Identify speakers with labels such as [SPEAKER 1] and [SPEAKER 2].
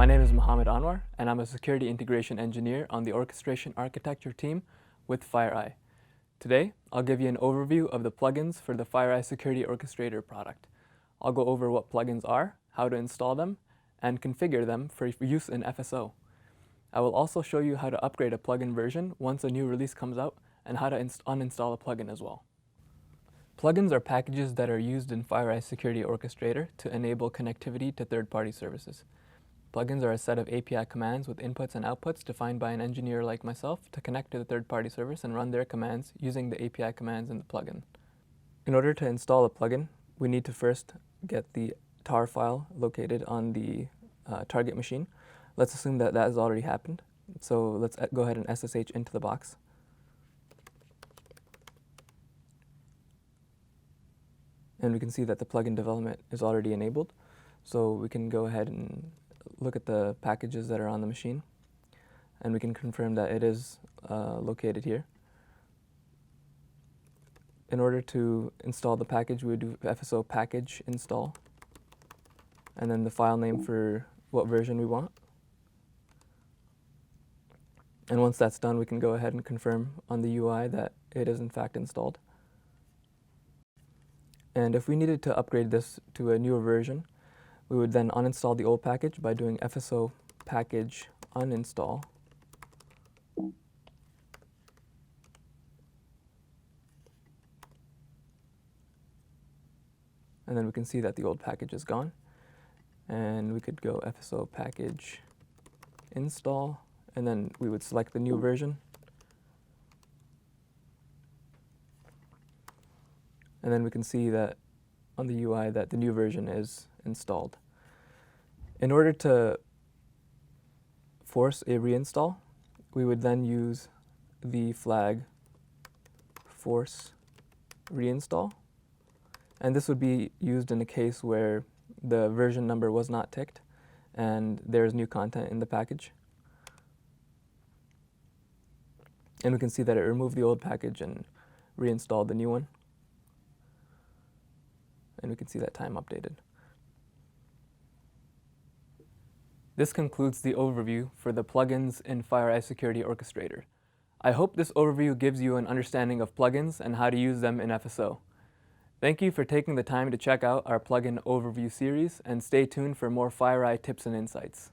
[SPEAKER 1] My name is Mohammad Anwar, and I'm a security integration engineer on the orchestration architecture team with FireEye. Today, I'll give you an overview of the plugins for the FireEye Security Orchestrator product. I'll go over what plugins are, how to install them, and configure them for use in FSO. I will also show you how to upgrade a plugin version once a new release comes out, and how to uninstall a plugin as well. Plugins are packages that are used in FireEye Security Orchestrator to enable connectivity to third-party services. Plugins are a set of API commands with inputs and outputs defined by an engineer like myself to connect to the third-party service and run their commands using the API commands in the plugin. In order to install a plugin, we need to first get the tar file located on the target machine. Let's assume that that has already happened. So let's go ahead and SSH into the box. And we can see that the plugin development is already enabled. So we can go ahead and look at the packages that are on the machine, and we can confirm that it is located here. In order to install the package, we would do FSO package install, and then the file name for what version we want. And once that's done, we can go ahead and confirm on the UI that it is in fact installed. And if we needed to upgrade this to a newer version, we would then uninstall the old package by doing FSO package uninstall. And then we can see that the old package is gone. And we could go FSO package install, and then we would select the new version. And then we can see that on the UI that the new version is installed. In order to force a reinstall, we would then use the flag force reinstall. And this would be used in a case where the version number was not ticked and there's new content in the package. And we can see that it removed the old package and reinstalled the new one. And we can see that time updated. This concludes the overview for the plugins in FireEye Security Orchestrator. I hope this overview gives you an understanding of plugins and how to use them in FSO. Thank you for taking the time to check out our plugin overview series, and stay tuned for more FireEye tips and insights.